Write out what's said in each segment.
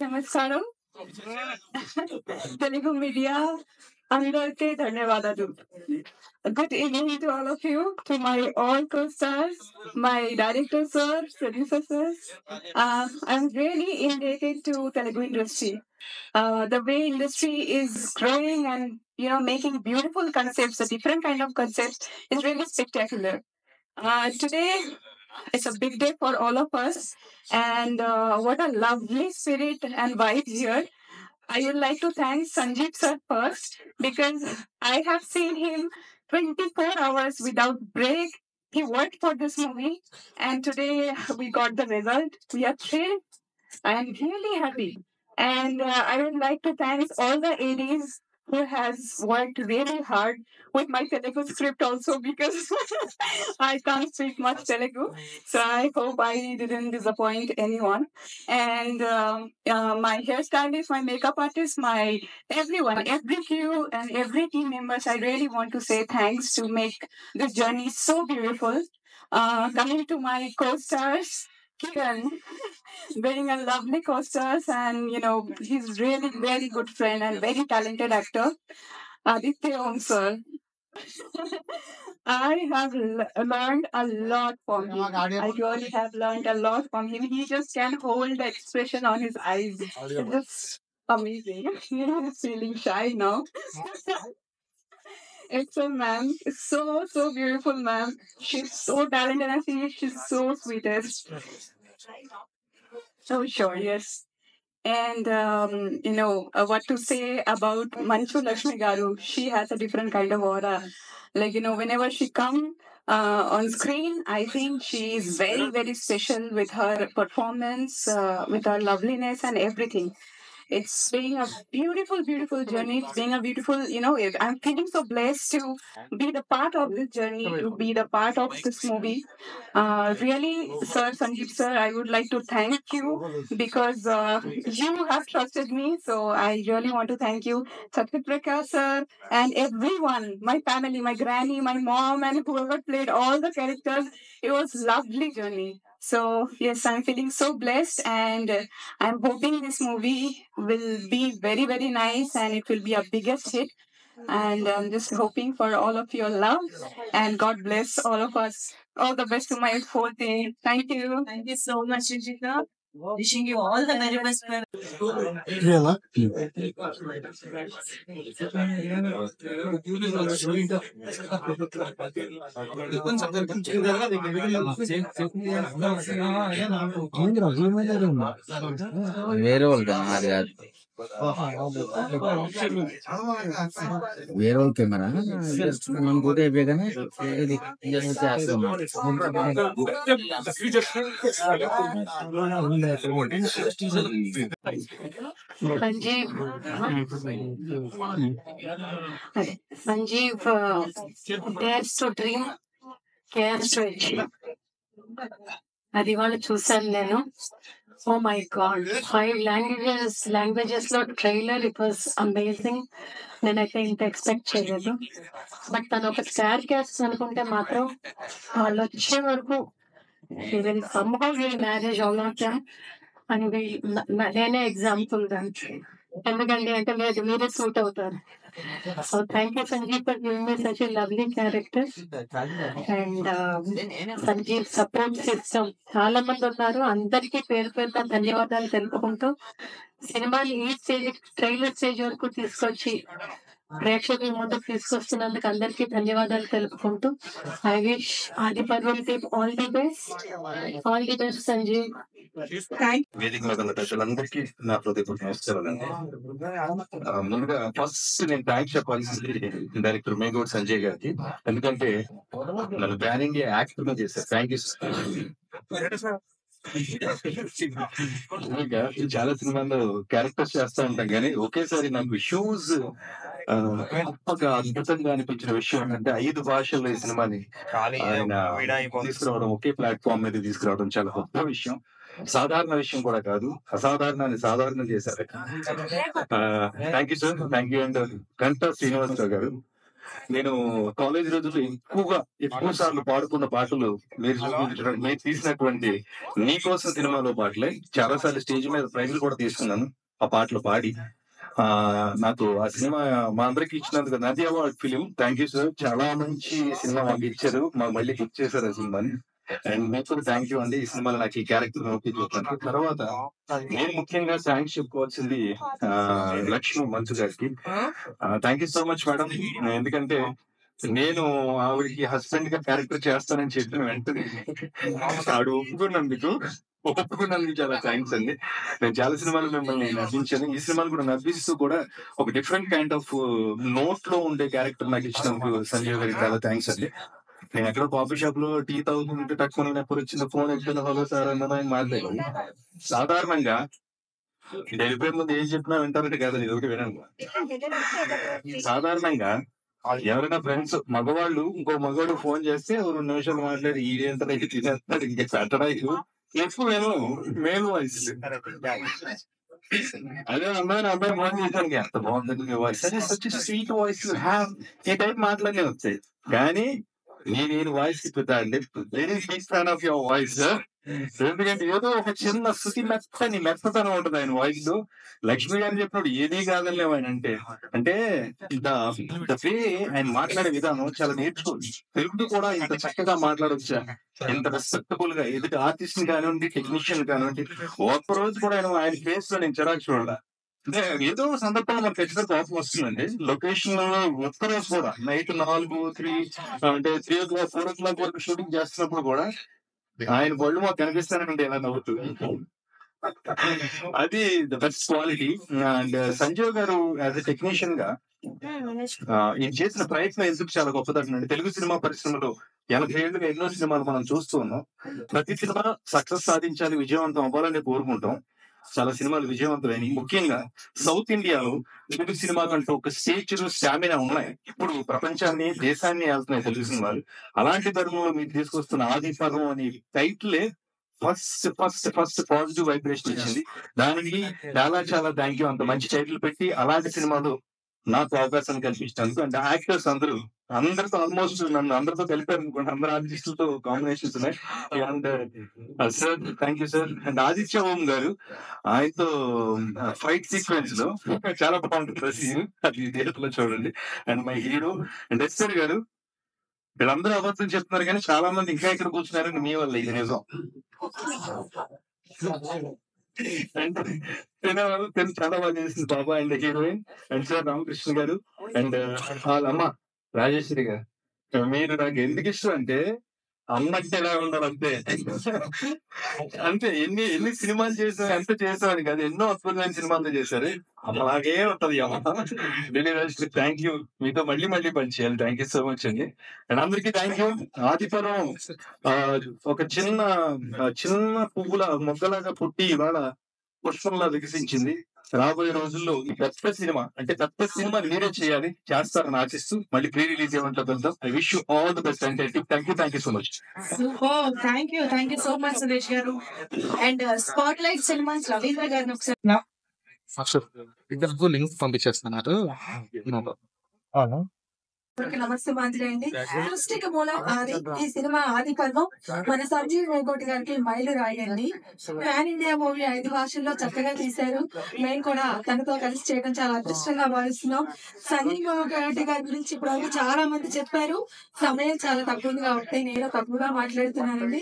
నమస్కారం. తెలుగు మీడియా అందరికీ ధన్యవాదాలు. Good evening to all of you, to my all co-stars, my director sir, producer sirs. I'm really indebted to Telugu industry. The way industry is growing and making beautiful concepts, a different kind of concepts, is really spectacular. Today it's a big day for all of us, and what a lovely spirit and vibe here. I would like to thank Sanjeev sir first because I have seen him 24 hours without break. He worked for this movie, and today we got the result. We are thrilled. I am really happy. And I would like to thank all the ADs who has worked really hard with my Telugu script also because I can't speak much Telugu. So I hope I didn't disappoint anyone. And my hairstylist, my makeup artist, my everyone, every crew and every team members, I really want to say thanks to make this journey so beautiful. Coming to my co-stars, Kiran, being a lovely co-stars, and he's really very good friend and very talented actor. Aditya Om sir. I have learned a lot from him. I really have learned a lot from him. He just can hold the expression on his eyes. It's just amazing. He's feeling shy now. It's a ma'am. It's so beautiful, ma'am. She's so talented and she's so sweetest. So sure, yes. And what to say about Manchu Lakshmi Garu? She has a different kind of aura. Like whenever she come on screen, I think she is very very special with her performance, with her loveliness and everything. It's being a beautiful, beautiful journey. It's being a beautiful, I'm feeling so blessed to be the part of this journey, to be the part of this movie. Really, Sir Sanjeev sir, I would like to thank you because you have trusted me. So I really want to thank you, Satyaprakash sir, and everyone, my family, my granny, my mom, and whoever played all the characters. It was lovely journey. So yes, I'm feeling so blessed, and I'm hoping this movie will be very very nice, and it will be a biggest hit. And I'm just hoping for all of your love, and God bless all of us. All the best to my whole team. Thank you. Thank you so much, Shishika. Wishing you all the very best. Real, వేరే వాళ్ళు కదా అది కాదు వేరే వాళ్ళ camera మనం పోతే అయిపోయాగానే ఇది చేస్తాం Sanjeev, Sanjeev dares to dream, cares to achieve. అది వాళ్ళు చూసాను నేను. ఓ మై గాడ్, 5 లాంగ్వేజెస్ లో ట్రైలర్, ఇట్ వాస్ అమేజింగ్. నేనైతే ఇంత ఎక్స్పెక్ట్ చేయలేదు. బట్ తను ఒక స్టార్ క్యాస్ట్ అనుకుంటే మాత్రం వాళ్ళు వచ్చే వరకు somehow will manage all of them. అని నేనే ఎగ్జాంపుల్ దానికి. ఎందుకంటే అంటే లేదు, మీరే సూట్ అవుతారు. So thank you Sanjeev for giving me such a lovely character. And Sanjeev support system చాలా మంది ఉన్నారు. అందరికీ పేరు పేరుగా ధన్యవాదాలు తెలుపుకుంటూ సినిమాని ఈ స్టేజ్, ట్రైలర్ స్టేజ్ వరకు తీసుకొచ్చి ప్రేక్షకుల ముందుకు తీసుకొస్తున్నందుకు అందరికీ ధన్యవాదాలు తెలుపుకుంటూ I wish Adi Parvam team all the best Sanjeev. వేదిక మీద ఉన్న ప్రజలందరికీ నా హృదయపూర్వక నమస్కారాలండి. ముందుగా ఫస్ట్ నేను థ్యాంక్స్ చెప్పాల్సింది డైరెక్టర్ మేగోడ్ సంజయ్ గారికి. ఎందుకంటే నన్ను బ్యానింగ్ యాక్టర్ గా చేశారు. Thank you sir. చాలా సినిమాల్లో క్యారెక్టర్స్ చేస్తా ఉంటాం కానీ ఒకేసారి నాకు షూస్ గొప్పగా అద్భుతంగా అనిపించిన విషయం ఏంటంటే 5 భాషల్లో ఈ సినిమాని ఆయన తీసుకురావడం, ఒకే ప్లాట్ఫామ్ మీద తీసుకురావడం చాలా గొప్ప విషయం. సాధారణ విషయం కూడా కాదు, అసాధారణాన్ని సాధారణం చేశారు. Thank you sir, thank you. And Ganta Srinivasarao గారు, నేను కాలేజ్ రోజుల్లో ఎక్కువ సార్లు పాడుకున్న పాటలు మీరు చూపించడం, మీరు తీసినటువంటి నీకోసం సినిమాలో పాటలే. చాలా సార్లు స్టేజ్ మీద ప్రైజ్లు కూడా తీసుకున్నాను ఆ పాటలు పాడి. నాకు ఆ సినిమా మా అందరికి ఇచ్చినందుకు నది award film. Thank you sir, చాలా మంచి సినిమా మాకు ఇచ్చారు, మాకు మళ్ళీ హిట్ చేశారు ఆ సినిమాని. అండ్ మీకు కూడా థ్యాంక్ యూ అండి, ఈ సినిమాలో నాకు ఈ క్యారెక్టర్ ఒప్పించాను. తర్వాత నేను ముఖ్యంగా థ్యాంక్స్ చెప్పుకోవాల్సింది లక్ష్మి మంచు గారికి. Thank you so much madam. ఎందుకంటే నేను ఆవిడకి హస్బెండ్ గా క్యారెక్టర్ చేస్తానని చెప్పిన వెంటనే ఆవిడ ఒప్పుకున్నందుకు చాలా థ్యాంక్స్ అండి. నేను చాలా సినిమాలు మిమ్మల్ని నవ్వించాను, ఈ సినిమాలు కూడా నవ్విస్తూ కూడా ఒక డిఫరెంట్ కైండ్ ఆఫ్ నోట్ లో ఉండే క్యారెక్టర్ నాకు ఇచ్చినందుకు సంజయ్ గారికి చాలా థ్యాంక్స్ అండి. నేను ఎక్కడో కాఫీ షాప్ లో టీ తాగుతుంటే టక్కున ఎప్పుడు వచ్చిన ఫోన్ ఎక్కడ హలో సార్ అన్నది ఆయన మాట్లాడాను. సాధారణంగా వెళ్ళిపోయే ముందు ఏం చెప్పినా వింటారంటే కదా, ఇది ఒకటి వినండి. సాధారణంగా ఎవరైనా ఫ్రెండ్స్ మగవాళ్ళు ఇంకో మగవాడు ఫోన్ చేస్తే 2 నిమిషాలు మాట్లాడి ఈడేంత తినేస్తాడు ఇంకా పెట్టడానికి ఎక్కువ మేలు వాయిస్. అదే అమ్మాయి ఫోన్ చేశాను, ఎంత బాగుందండి వాయిస్, స్వీట్ వాయిస్ హ్యావ్ ఈ టైప్ మాటలన్నీ వస్తాయి. కానీ నేను వాయిస్ ఇప్పుతా అండి, very big fan of your voice. ఎందుకంటే ఏదో ఒక చిన్న శృతి మెత్తతనం ఉంటుంది ఆయన వాయిస్ లో. లక్ష్మి గారు చెప్పినప్పుడు ఏదీ కాదని ఆయన అంటే ఆయన మాట్లాడే విధానం చాలా నేర్చుకోండి. తెలుగు కూడా ఇంత చక్కగా మాట్లాడొచ్చా, ఇంత రెస్పెక్టబుల్ గా ఎదుటి ఆర్టిస్ట్ కానివ్వండి, టెక్నీషియన్ కానివ్వండి. ఒక్క రోజు కూడా ఆయన ఫేస్ లో నేను చిరాకు చూడాలి. అంటే ఏదో సందర్భంలో మనకు ఖచ్చితంగా కోపం వస్తుందండి. లొకేషన్ లో ఒక్కరోజు కూడా నైట్ 3 o'clock 4 o'clock వరకు షూటింగ్ చేస్తున్నప్పుడు కూడా ఆయన బళ్ళు మాకు కనిపిస్తానండి ఎలా నవ్వుతుంది. అది the best quality. And Sanjay గారు యాజ్ ఎ టెక్నీషియన్ గా ఈయన చేసిన ప్రయత్నం ఎందుకు చాలా గొప్పదండి. తెలుగు సినిమా పరిశ్రమలో 80 ఏళ్ళుగా ఎన్నో సినిమాలు మనం చూస్తూ ఉన్నాం. ప్రతి సినిమా సక్సెస్ సాధించాలి, విజయవంతం అవ్వాలని కోరుకుంటాం. చాలా సినిమాలు విజయవంతమైన, ముఖ్యంగా సౌత్ ఇండియాలో తెలుగు సినిమా కంటూ ఒక స్టేచర్ స్టామినా ఉన్నాయి. ఇప్పుడు ప్రపంచాన్ని దేశాన్ని వెళ్తున్నాయి తెలుగు సినిమాలు. అలాంటి తరుణంలో మీరు తీసుకొస్తున్న ఆది పర్వం అనే టైటిలే ఫస్ట్ పాజిటివ్ వైబ్రేషన్ ఇచ్చింది. దానికి చాలా థ్యాంక్ యూ. అంత మంచి టైటిల్ పెట్టి అలాంటి సినిమాలు నాకు అవకాశం కల్పించినందుకు. అండ్ యాక్టర్స్ అందరితో ఆల్మోస్ట్ నన్ను అందరితో కలిపారు అనుకోండి, అందరు ఆర్టిస్టులతో కాంబినేషన్స్ ఉన్నాయి. And sir thank you sir. And Aditya Om garu, ఆయనతో ఫైట్ సీక్వెన్స్ లో చాలా బాగుంటుంది సీన్, అది థియేటర్ లో చూడండి. And my hero and SR గారు, వీళ్ళందరూ అబద్ధం చెప్తున్నారు కానీ చాలా మంది ఇంకా ఇక్కడ కూర్చున్నారని మీ వల్ల ఇది నిజం. అండ్ చాలా బాగా చేసింది Baba and heroine and sir Ramakrishna garu and వాళ్ళ అమ్మ రాజేశ్వరి గారు. మీరు నాకు ఎందుకు ఇష్టం అంటే అమ్మకి ఎలా ఉండాలి అంతే. అంటే ఎన్ని సినిమాలు చేసాం, ఎంత చేసామని కాదు, ఎన్నో అద్భుతమైన సినిమాలు చేశారు. అలాగే ఉంటది అమ్మ. థ్యాంక్ యూ, మీతో మళ్ళీ పనిచేయాలి. థ్యాంక్ యూ సో మచ్ అండి. అండ్ అందరికీ థ్యాంక్ యూ. ఆదిపర్వం ఒక చిన్న పువ్వుల మొగ్గలాగా పుట్టి ఇవాళ పుష్పంలా వికసించింది. రాబోయే రోజుల్లో ఈ పెద్ద సినిమా మీరే చేయాలి, చేస్తారని ఆశిస్తూ మళ్ళీ ప్రీ రిలీజ్ ఏమంటో వెళ్తాం. I wish you all the best and thank you so much. Thank you so much Suresh garu. And spotlight cinemas Ravindra గారిని ఒకసారి లింక్ పంపించేస్తున్నారు. నమస్తే మాంజలి అండి. సృష్టికి మూలం ఆది. ఈ సినిమా ఆది పర్వం మన సంజీవ్ వేగోటి గారికి మైలు రాయండి. పాన్ ఇండియా మూవీ 5 భాషల్లో చక్కగా తీశారు. మేము కూడా తనతో కలిసి చేయడం చాలా అదృష్టంగా భావిస్తున్నాం. సంజీవ్ వేగోటి గారి గురించి ఇప్పుడు చాలా మంది చెప్పారు. సమయం చాలా తక్కువ ఉంది కాబట్టి నేను తక్కువగా మాట్లాడుతున్నానండి.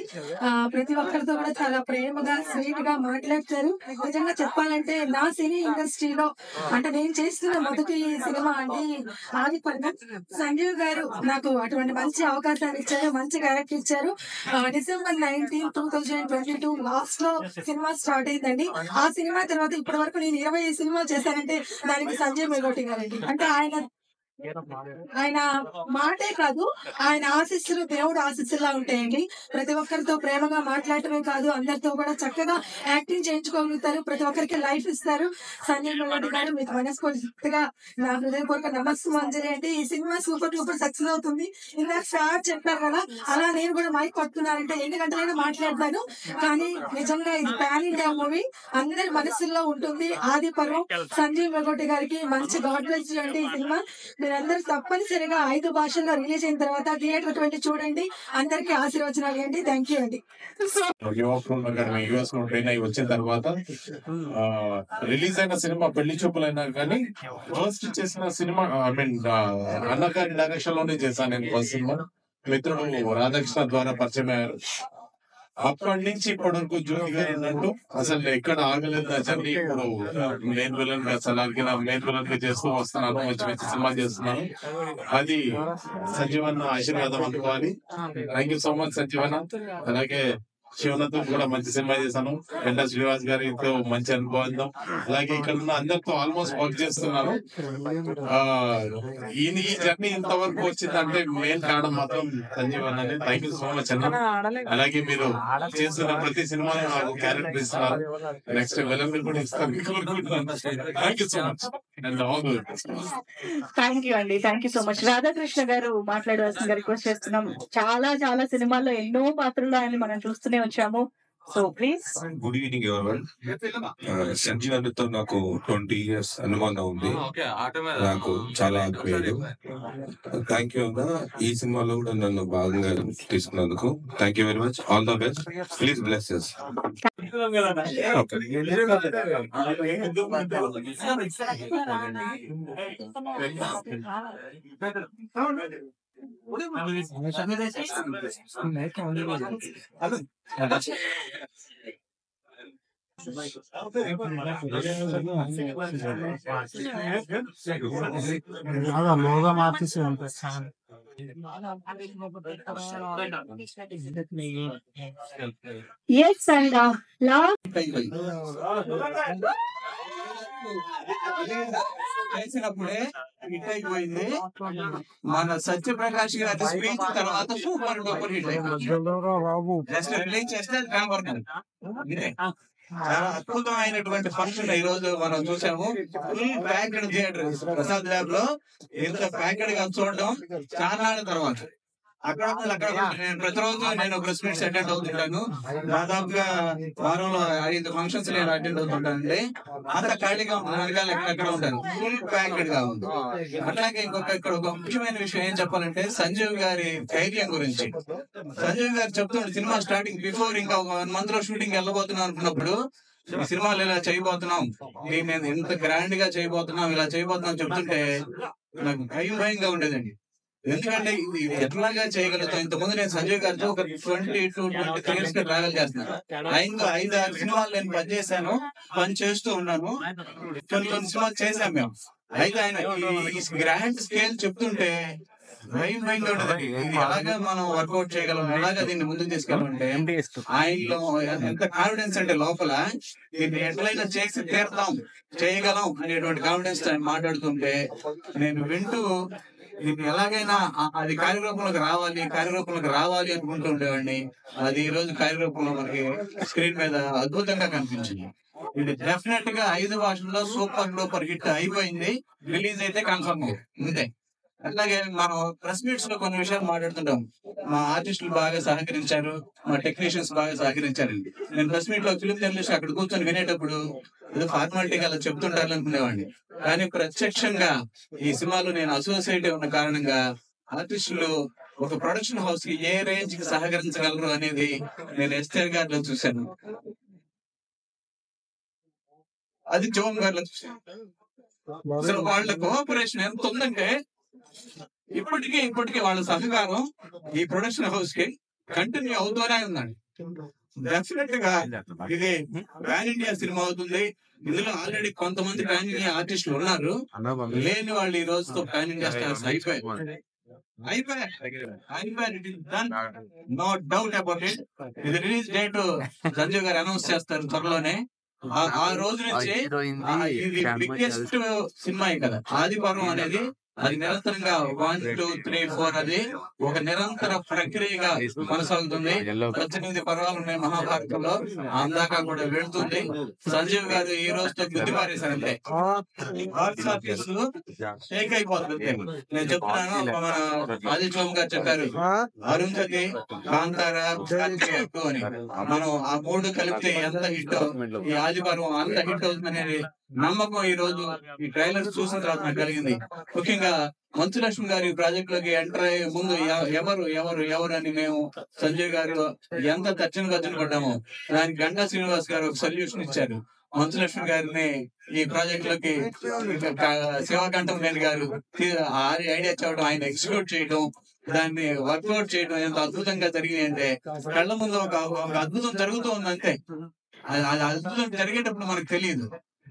ప్రతి ఒక్కరితో కూడా చాలా ప్రేమగా స్వీట్ గా మాట్లాడతారు. నిజంగా చెప్పాలంటే నా సినీ ఇండస్ట్రీలో అంటే నేను చేస్తున్న మొదటి సినిమా అండి ఆది పర్వం. సంజీవ్ గారు నాకు అటువంటి మంచి అవకాశాన్ని ఇచ్చారు, మంచి క్యారెక్టర్ ఇచ్చారు. December 19, 2022 లాస్ట్ లో సినిమా స్టార్ట్ అయిందండి. ఆ సినిమా తర్వాత ఇప్పటి వరకు నేను 20 సినిమాలు చేశానంటే దానికి సంజయ్ మెగోటి గారండి. అంటే ఆయన మాటే కాదు, ఆయన ఆశీస్సులు దేవుడు ఆశీస్సులా ఉంటాయండి. ప్రతి ఒక్కరితో ప్రేమగా మాట్లాడటమే కాదు, అందరితో కూడా చక్కగా యాక్టింగ్ చేయించుకోగలుగుతారు. ప్రతి ఒక్కరికి లైఫ్ ఇస్తారు. సంజయ్ మెగోటి గారు మీకు మనస్ఫూర్తిగా నా హృదయపూర్వక నమస్కారం అంటే ఈ సినిమా సూపర్ డూపర్ సక్సెస్ అవుతుంది. ఇందాక సార్ చెప్పారు కదా, అలా నేను కూడా మైక్ పట్టుకున్నానంటే 8 గంటలైనా మాట్లాడతాను. కానీ నిజంగా ఇది పాన్ ఇండియా మూవీ, అందరి మనసుల్లో ఉంటుంది. ఆది పర్వం సంజయ్ మెగోటి గారికి మంచి గాడ్ బ్లెస్ అండి. ఈ సినిమా మీరందరూ తప్పనిసరిగా 5 భాషల్లో రిలీజ్ అయిన తర్వాత థియేటర్కి వెళ్ళి చూడండి. అందరికీ ఆశీర్వచనాలు అండి. థ్యాంక్ యూ అండి. యుఎస్ లో ట్రైన్ అయ్యి వచ్చిన తర్వాత రిలీజ్ అయిన సినిమా పెళ్లి చూపులైనా కానీ ఫస్ట్ చేసిన సినిమా ఐ మీన్ అన్నగారి డైరెక్షన్ లోనే చేశాను నేను ఫస్ట్ సినిమా. మిత్రుడు రాధాకృష్ణ ద్వారా పరిచయం అయ్యారు. అప్పటి నుంచి ఇప్పటి వరకు జ్యోతి గారు అన్నట్టు అసలు ఎక్కడ ఆగలేదు. అసలు ఇప్పుడు మెయిన్ విలన్ గా సలార్కి మెయిన్ విలన్ గా చేస్తూ వస్తున్నాను. మంచి మంచి సినిమా చేస్తున్నాను. అది సంజీవన్న ఆశీర్వాదం అనుకోవాలి. Thank you so much Sanjeevanna. అలాగే శివనతో కూడా మంచి సినిమా చేశాను. వెంట శ్రీనివాస్ గారితో మంచి అనుభవం. అలాగే ఇక్కడ ఉన్న అందరితో ఆల్మోస్ట్ వర్క్ చేస్తున్నాను. ఈ జర్నీ ఇంతవరకు వచ్చిందంటే మెయిన్ కారణం మాత్రం సంజీవ్ అన్నది. థ్యాంక్ యూ సో మచ్ అన్న. అలాగే మీరు చేస్తున్న ప్రతి సినిమాలో నాకు క్యారెక్టర్ ఇస్తున్నారు. నెక్స్ట్ విలన్ కూడా ఇస్తాను. Thank you so much and all the best. Thank you అండి. Thank you so much. Radhakrishna garu మాట్లాడవలసిందిగా రిక్వెస్ట్ చేస్తున్నాం. చాలా చాలా సినిమాల్లో ఎన్నో పాత్రలు ఆయన మనం చూస్తూనే వచ్చాము. So please. Good evening everyone. Sanjeev అన్నతో నాకు 20 years అనుబంధం ఉంది. నాకు చాలా ఆత్మీయుడు. థ్యాంక్ యూ అన్న. ఈ సినిమాలో కూడా నన్ను భాగంగా తీసుకున్నందుకు thank you very much. All the best. Please bless us. Yes, and last. చేసినప్పుడే హిట్ అయిపోయింది. మన సత్యప్రకాష్ గారి స్పీచ్ తర్వాత సూపర్ డూపర్ హిట్ అయిపోయింది. జస్ట్ రిలీజ్ చేస్తే కనబడుతుంది. చాలా అద్భుతమైనటువంటి ఫంక్షన్ ఈ రోజు మనం చూసాము. Full packed theatre Prasad lab లో ఇంత ప్యాక్డ్ గా చూడడం చాలా తర్వాత. అక్కడ నేను ప్రతిరోజు నేను ప్రెస్ మీట్స్ అటెండ్ అవుతుంటాను. దాదాపుగా వారంలో 5 ఫంక్షన్స్ నేను అటెండ్ అవుతుంటానండి. అంత ఖాళీగా వెనకాల ఎక్కడ ఉంటాను. ఫుల్ ప్యాక్డ్ గా ఉంది. అట్లాగే ఇక్కడ ఒక ముఖ్యమైన విషయం ఏం చెప్పాలంటే సంజీవ్ గారి ధైర్యం గురించి. సంజీవ్ గారు చెప్తున్నాడు సినిమా స్టార్టింగ్ బిఫోర్ ఇంకా 1 month లో షూటింగ్ వెళ్ళబోతున్నాం అనుకున్నప్పుడు ఈ సినిమాలు ఇలా చేయబోతున్నాం, నేను ఎంత గ్రాండ్ గా చేయబోతున్నాం, ఇలా చేయబోతున్నాం చెప్తుంటే నాకు భయంగా ఉండేదండి. ఎందుకంటే ఇది ఎట్లాగా చేయగలుగుతాం. ఇంతకుముందు నేను సంజయ్ గారితో ఒక 20 to 23 years గా ట్రావెల్ చేస్తున్నాను. 5-6 సినిమాలు నేను పనిచేశాను, పని చేస్తూ ఉన్నాను. కొన్ని సినిమాలు చేశాం మేము. అయితే ఆయన ఈ గ్రాండ్ స్కేల్ చెప్తుంటే భయంగా ఉండదు. ఇది ఎలాగా మనం వర్కౌట్ చేయగలం, ఎలాగా దీన్ని ముందుకు తీసుకెళ్ళాలంటే ఆయనలో ఎంత కాన్ఫిడెన్స్ అంటే లోపల దీన్ని ఎట్లయినా చేసి తీరుతాం, చేయగలం అనేటువంటి కాన్ఫిడెన్స్ ఆయన మాట్లాడుతుంటే నేను వింటూ ఇది ఎలాగైనా అది కార్యరూపంలోకి రావాలి అనుకుంటూ ఉండేవాడిని. అది ఈ రోజు కార్యరూపంలో మనకి స్క్రీన్ మీద అద్భుతంగా కనిపించింది. ఇది డెఫినెట్ గా 5 భాషల్లో సూపర్ డూపర్ హిట్ అయిపోయింది. రిలీజ్ అయితే కన్ఫర్మ్ అంతే. అట్లాగే మనం ప్రెస్ మీట్స్ లో కొన్ని విషయాలు మాట్లాడుతుంటాం. మా ఆర్టిస్టులు బాగా సహకరించారు, మా టెక్నీషియన్స్ బాగా సహకరించారండి. నేను ప్రెస్ మీట్ లో ఫిలిం జర్నలిస్ట్ అక్కడ కూర్చొని వినేటప్పుడు ఏదో ఫార్మాలిటీగా అలా చెప్తుంటారు అనుకునేవాడిని. కానీ ప్రత్యక్షంగా ఈ సినిమాలో నేను అసోసియేట్ ఉన్న కారణంగా ఆర్టిస్టులు ఒక ప్రొడక్షన్ హౌస్ కి ఏ రేంజ్ కి సహకరించగలరు అనేది నేను ఎస్టర్ గారిలో చూశాను, అది జోమ్ గారిలో చూశాను. అసలు వాళ్ళ కోఆపరేషన్ ఎంత ఉందంటే ఇప్పటికీ వాళ్ళ సహకారం ఈ ప్రొడక్షన్ హౌస్ కి కంటిన్యూ అవుతూనే ఉందండి. డెఫినెట్ గా ఇది పాన్ ఇండియా సినిమా అవుతుంది. ఇందులో ఆల్రెడీ కొంతమంది పాన్ ఇండియా ఆర్టిస్టులు ఉన్నారు. లేని వాళ్ళు ఈ రోజుతో పాన్ ఇండియా స్టార్స్ అయిపోయారు. No doubt about it. ఇది రిలీజ్ డేట్ సంజయ్ గారు అనౌన్స్ చేస్తారు త్వరలోనే. ఆ రోజు నుంచి ఇది బిగ్గెస్ట్ సినిమా కదా ఆదిపర్వం అనేది. అది నిరంతరంగా 1, 2, 3, 4 అది ఒక నిరంతర ప్రక్రియగా కొనసాగుతుంది. 18 పర్వాలు ఉన్నాయి మహాభారతంలో, అందాక కూడా వెళ్తుంది. సంజీవ్ గారు ఈ రోజుతో బుద్ధి పారేశారంటే షేక్ అయిపోతుంది. నేను చెప్తున్నాను, మన ఆదిత్యం గారు చెప్పారు అరుంధతి, కాంతార, అని మనం ఆ 3 కలిపితే ఎంత హిట్, ఈ ఆదిపర్వం అంత హిట్ అవుతుందనేది నమ్మకం ఈ రోజు ఈ ట్రైలర్ చూసిన తర్వాత నాకు కలిగింది. ముఖ్యంగా మంచులక్ష్మి గారి ప్రాజెక్ట్ లోకి ఎంటర్ అయ్యే ముందు ఎవరు ఎవరు ఎవరు అని మేము సంజయ్ గారు ఎంత తర్జన పడ్డాము. దానికి గంటా శ్రీనివాస్ గారు ఒక సొల్యూషన్ ఇచ్చారు. మంచులక్ష్మి గారిని ఈ ప్రాజెక్ట్ లోకి శివకంఠం నేని గారు ఐడియా చెప్పడం, ఆయన ఎగ్జిక్యూట్ చేయడం, దాన్ని వర్కౌట్ చేయడం ఎంత అద్భుతంగా జరిగింది అంటే కళ్ళ ముందు ఒక అద్భుతం జరుగుతూ ఉంది అంతే. అది అద్భుతం జరిగేటప్పుడు మనకు తెలియదు,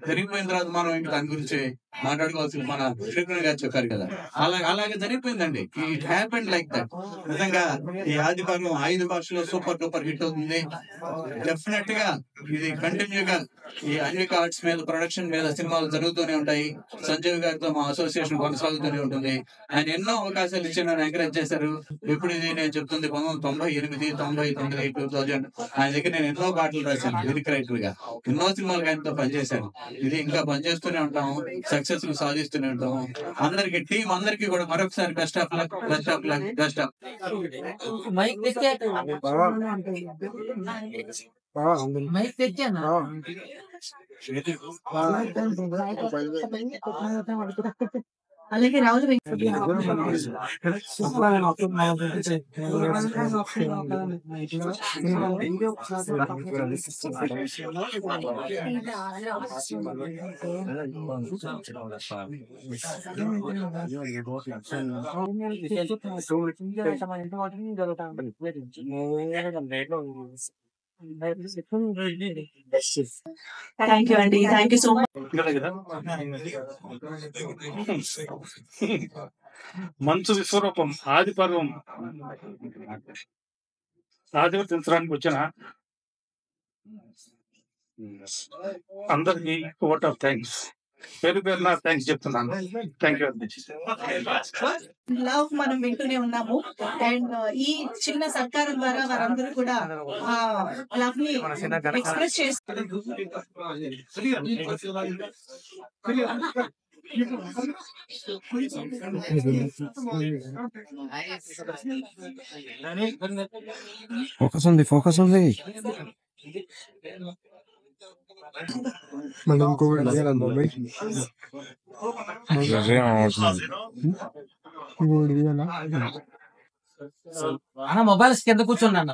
జరిగిపోయిన తర్వాత మనం ఇంకా దాని గురించి మాట్లాడుకోవాల్సింది. మన శ్రీకృష్ణ గారు చెప్పారు కదా, అలాగే జరిగిపోయిందండి. It happened like that. నిజంగా ఈ ఆదిపర్వం 5 భాషల్లో సూపర్ డూపర్ హిట్ అవుతుంది. డెఫినెట్ గా ఇది కంటిన్యూగా ఈ అన్విక ఆర్ట్స్ మీద, ప్రొడక్షన్ మీద సినిమాలు జరుగుతూనే ఉంటాయి. సంజయ్ గారితో మా అసోసియేషన్ కొనసాగుతూనే ఉంటుంది. ఆయన ఎన్నో అవకాశాలు ఇచ్చి నన్ను ఎంకరేజ్ చేశారు. ఇప్పుడు ఇది నేను చెప్తుంది 1998, 99, 2000 ఆయన దగ్గర నేను ఎన్నో పాటలు రాశాను లిరిక్ రైటర్ గా. ఎన్నో సినిమాలకు ఆయనతో పనిచేశాను. ఇది ఇంకా పనిచేస్తూనే ఉంటాము, సక్సెస్ సాధిస్తూనే ఉంటాము. అందరికి టీం అందరికి కూడా మరొకసారి best of luck, best of luck, best of. Mic తెచ్చాను. అలాగే రావుల థ్యాంక్ యూ అండి, thank you so much. Manchu Vishwaroopam Adiparvam ఆదివర్తించడానికి వచ్చిన అందరికి ఓట్ ఆఫ్ థ్యాంక్స్, పేరు పేరున థ్యాంక్స్ చెప్తున్నాను. Thank you very much. Love మనం వింటూనే ఉన్నాము. అండ్ ఈ చిన్న సత్కారం ద్వారా వారందరూ కూడా లవ్ ని ఎక్స్ప్రెస్ చేస్తారు. ఫోకస్ ఉంది మనం అన్న మొబైల్స్ కింద కూర్చోండి అన్న.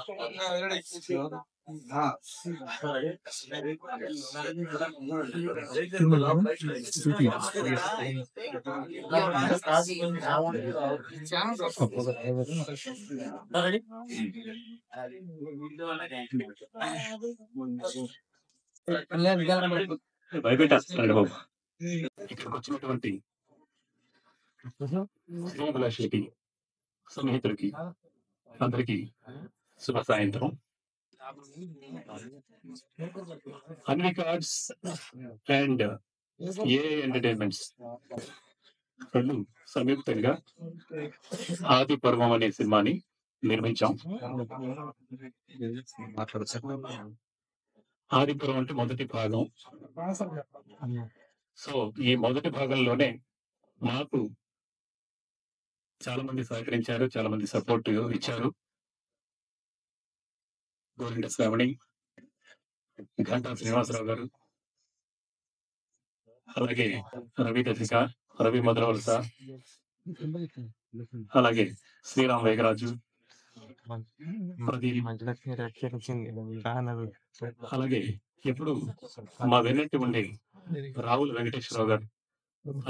భయపెట్టేస్తున్నాడు బాబు. ఇక్కడికి వచ్చినటువంటి శ్రేయభిలాషులకి, స్నేహితులకి అందరికి శుభ సాయంత్రం. Anvika arts and A entertainments రెండు సంయుక్తంగా ఆది పర్వం అనే సినిమాని నిర్మించాం. ఆది పర్వం అంటే మొదటి భాగం. సో ఈ మొదటి భాగంలోనే నాకు చాలా మంది సహకరించారు, చాలా మంది సపోర్ట్ ఇచ్చారు. గోరింట శ్రావణి, ఘంటా శ్రీనివాసరావు గారు, అలాగే రవి దశిక, రవి మధురవలస, అలాగే శ్రీరామ్ వేగరాజు, ప్రదీప్, అలాగే ఎప్పుడు మా వెన్నట్టు ఉండే రావుల వెంకటేశ్వరరావు గారు,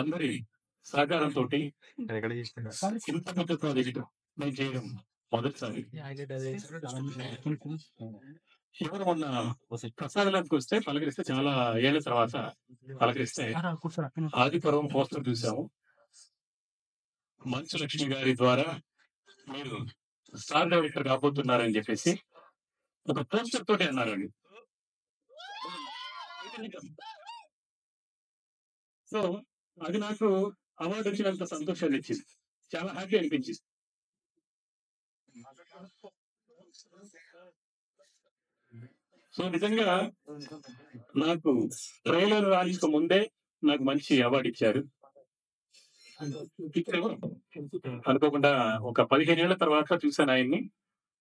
అందరి సహకారంతో ఇంత పెద్ద ప్రాజెక్టు నేను చేయడం మొదటిసారి. ఎవరు మొన్న ప్రసాదాలకు వస్తే పలకరిస్తే, చాలా ఏళ్ల తర్వాత పలకరిస్తే ఆది పర్వం పోస్టర్ చూసాము. మంచు లక్ష్మి గారి ద్వారా మీరు స్టార్ డైరెక్టర్ కాబోతున్నారని చెప్పేసి ఒక పోస్టర్ తోటి అన్నారండి. సో అది నాకు అవార్డు వచ్చినంత సంతోషాన్ని ఇచ్చింది, చాలా హ్యాపీ అనిపించింది. సో నిజంగా నాకు ట్రైలర్ రానికి ముందే నాకు మంచి అవార్డు ఇచ్చారు. అనుకోకుండా ఒక 15 ఏళ్ల తర్వాత చూశాను ఆయన్ని.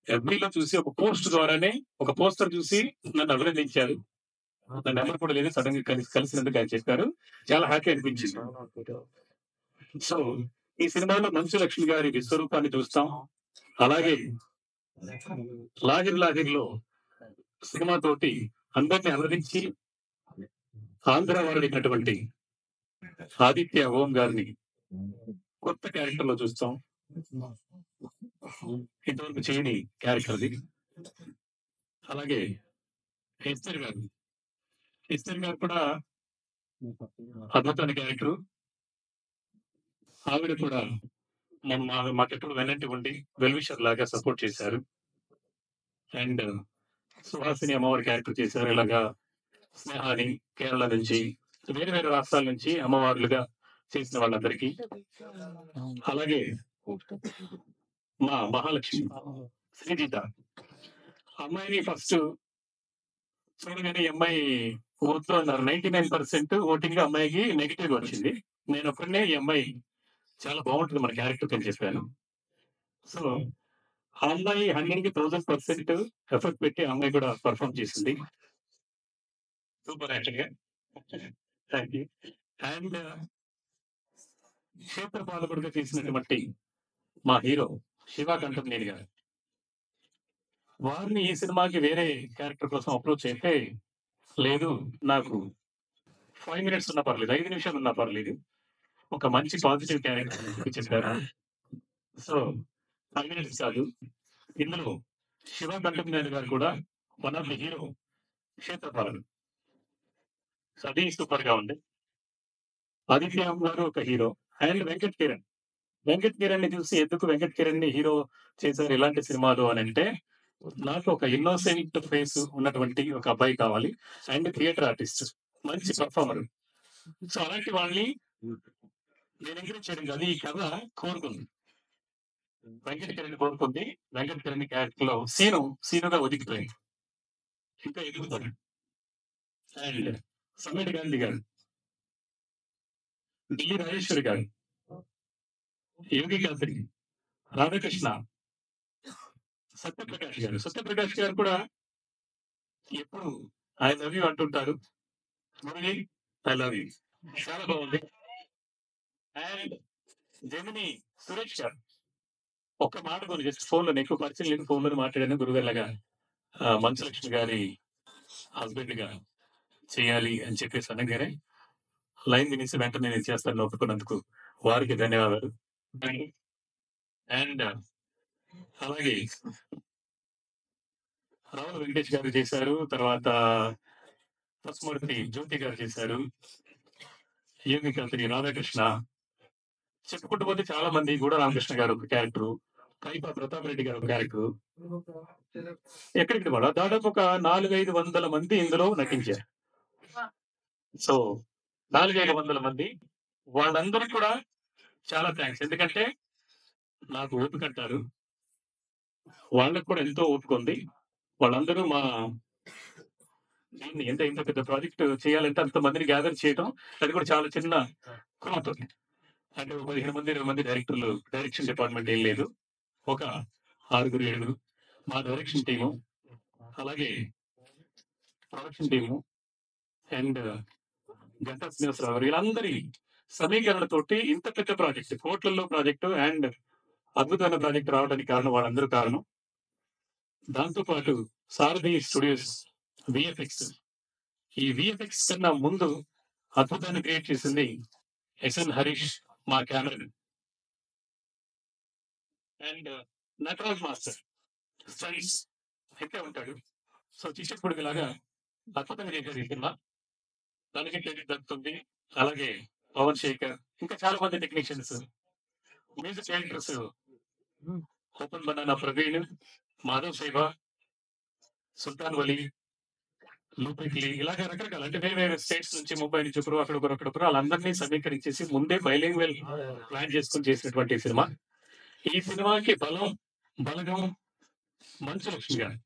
ఎఫ్బీలో చూసి ఒక పోస్ట్ ద్వారానే, ఒక పోస్టర్ చూసి నన్ను అభినందించారు. నా నెంబర్ కూడా లేదు, సడన్ గా కలిసినందుకు ఆయన చెప్పారు. చాలా హ్యాపీ అనిపించింది. సో ఈ సినిమాలో మంచు లక్ష్మి గారి విశ్వరూపాన్ని చూస్తాం. అలాగే లాహిర్లో సినిమా తోటి అందరిని అలరించి ఆంధ్ర వాడినటువంటి ఆదిత్య ఓం గారిని కొత్త క్యారెక్టర్ లో చూస్తాం. ఇంతవరకు చేయని క్యారెక్టర్ అది. అలాగే ఎస్తర్ గారు కూడా అద్భుతమైన క్యారెక్టర్. ఆవిడ కూడా మాకెప్పుడు వెనంటి ఉండి వెల్విషర్ లాగా సపోర్ట్ చేశారు. అండ్ సుహాసిని అమ్మవారి క్యారెక్టర్ చేశారు. ఇలాగా స్నేహాని కేరళ నుంచి వేరే వేరే రాష్ట్రాల నుంచి అమ్మవార్లుగా చేసిన వాళ్ళందరికీ. అలాగే మా మహాలక్ష్మి శ్రీజిత అమ్మాయిని ఫస్ట్ చూడగానే ఈ అమ్మాయి ఓట్లో 99% ఓటింగ్ అమ్మాయికి నెగిటివ్ వచ్చింది. నేను ఒక్కడనే ఈ అమ్మాయి చాలా బాగుంటుంది మన క్యారెక్టర్ అని చెప్పాను. సో ఆ అమ్మాయి 100,000% ఎఫర్ట్ పెట్టి ఆ అమ్మాయి కూడా పర్ఫామ్ చేసింది. సూపర్ యాక్చువల్గా. Thank you. అండ్ క్షేత్ర పాలకుడుగా చేసినటువంటి మా హీరో శివ కంఠంనేని గారు, వారిని ఈ సినిమాకి వేరే క్యారెక్టర్ కోసం అప్రోచ్ అయితే, లేదు నాకు 5 minutes ఉన్నా పర్లేదు, 5 నిమిషాలు ఉన్నా పర్లేదు, ఒక మంచి పాజిటివ్ క్యారెక్టర్ చెప్పారు. సో 5 minutes కాదు, ఇందులో శివ కంఠంనేని గారు కూడా వన్ ఆఫ్ ది హీరో క్షేత్రపాలకుడు. సో అది సూపర్ గా ఉంది. ఆదిత్య గారు ఒక హీరో. అండ్ వెంకట్ కిరణ్ ని చూసి ఎందుకు వెంకట్ కిరణ్ ని హీరో చేశారు ఇలాంటి సినిమాలు అని అంటే, నాకు ఒక ఇన్నోసెంట్ ఫేస్ ఉన్నటువంటి ఒక అబ్బాయి కావాలి. అండ్ థియేటర్ ఆర్టిస్ట్, మంచి పర్ఫార్మర్. సో అలాంటి వాళ్ళని నేను ఎంకరేజ్ చేయడం కాదు, ఈ కథ కోరుకుంది, వెంకట్ కిరణ్ కోరుకుంది. వెంకట్ కిరణ్ క్యారెక్టర్ లో సీనుగా ఒదిగిపోయింది, ఇంకా ఎదుగుతాడు. అండ్ సమీర్ గాంధీ గారు, ఢిల్లీ రాజేశ్వరి గారు, యోగి కాంతి, రాధాకృష్ణ, సత్యప్రకాష్ గారు కూడా ఎప్పుడు ఐ లవ్ యూ అంటుంటారు. మురళి ఐ లవ్ యూ, చాలా బాగుంది. అండ్ జమిని సురేష్ గారు, ఒక్క మాట కొని జస్ట్ ఫోన్ లో, ఎక్కువ పరిచయం లేదు, ఫోన్ లో మాట్లాడాను. గురుగారు లాగా మంచు లక్ష్మి గారి హస్బెండ్ గా చేయాలి అని చెప్పేసి అనగానే లైన్ వినేసి వెంటనే నేను చేస్తాను ఒప్పుకున్నందుకు వారికి ధన్యవాదాలు. అండ్ అలాగే రావుల వెంకటేష్ గారు చేశారు, తర్వాత పసుమూర్తి జ్యోతి గారు చేశారు, యోగి కాంతి, రాధాకృష్ణ, చెప్పుకుంటూ పోతే చాలా మంది. కూడా రామకృష్ణ గారు ఒక క్యారెక్టర్, కైపా ప్రతాప్ రెడ్డి గారు ఒక క్యారెక్టర్, ఎక్కడికి కూడా దాదాపు ఒక 400-500 మంది ఇందులో నటించారు. సో 400-500 మంది, వాళ్ళందరికీ కూడా చాలా థ్యాంక్స్. ఎందుకంటే నాకు ఓపిక అంటారు, వాళ్ళకు కూడా ఎంతో ఓపిక ఉంది. వాళ్ళందరూ మా దీన్ని ఇంత పెద్ద ప్రాజెక్ట్ చేయాలంటే అంతమందిని గ్యాదర్ చేయడం, అది కూడా చాలా చిన్న క్రూతో. అంటే 15 మంది 20 మంది డైరెక్టర్లు, డైరెక్షన్ డిపార్ట్మెంట్ ఏం లేదు, ఒక 6-7 మా డైరెక్షన్ టీము, అలాగే production team and Ganta Srinivasarao గారు, వీళ్ళందరి సమీకరణతోటి ఇంత పెద్ద ప్రాజెక్ట్, కోట్లలో ప్రాజెక్టు అండ్ అద్భుతమైన ప్రాజెక్ట్ రావడానికి కారణం వాళ్ళందరూ కారణం. దాంతో పాటు సారథి స్టూడియోస్ విఎఫ్ఎక్స్, ఈ విఎఫ్ఎక్స్ కన్నా ముందు అద్భుతాన్ని క్రియేట్ చేసింది ఎస్ఎన్ హరీష్, మా camera. And Nataraj master styles అయితే ఉంటాడు. సో చిట్టపుడికి లాగా అద్భుతంగా చేశారు ఈ సినిమా, దానికి క్రెడిట్ దక్కుతుంది. అలాగే పవన్ శేఖర్, ఇంకా చాలా మంది technicians, music directors open banana Praveen, Madhav Saiba, Sultan Vali, లూపిక్లీ, ఇలాగ రకరకాల, అంటే వేరే వేరే స్టేట్స్ నుంచి, ముంబై నుంచి ఒకరు, అక్కడొకరు వాళ్ళందరినీ సమీకరించేసి ముందే బైలింగ్వెల్ ప్లాన్ చేసుకుని చేసినటువంటి సినిమా. ఈ సినిమాకి బలగం మంచు లక్ష్మి గారు.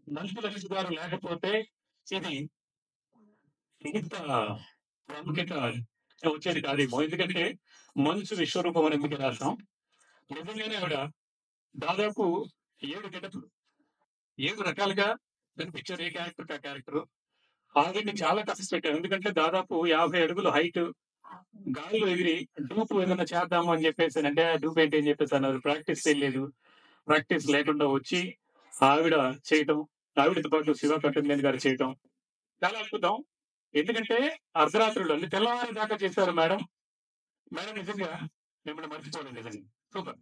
మంచు లక్ష్మి గారు లేకపోతే ఇది ఇంత ప్రాముఖ్యత వచ్చేది కాదేమో. ఎందుకంటే మంచు విశ్వరూపం అని ఎందుకు రాస్తాం, నిజంగానే ఆవిడ దాదాపు 7 గెటప్లు, 7 రకాలుగా కనిపించారు, ఏ క్యారెక్టర్ ఆ క్యారెక్టర్. ఆవిడని చాలా కష్టపెట్టారు, ఎందుకంటే దాదాపు 50 అడుగులు హైట్, గాలిలో ఎగిరి డూప్ ఏదైనా చేద్దాము అని చెప్పేసి అంటే డూప్ ఏంటి అని చెప్పేసి అన్నారు. ప్రాక్టీస్ చేయలేదు. ప్రాక్టీస్ లేకుండా వచ్చి ఆవిడ చేయటం, ఆవిడతో పాటు శివ కట్టంనేని గారు చేయటం చాలా అద్భుతం. ఎందుకంటే అర్ధరాత్రులు అంటే తెల్లవారి దాకా చేశారు మేడం. మేడం నిజంగా మిమ్మల్ని మర్చిపోలేదు నిజంగా. సూపర్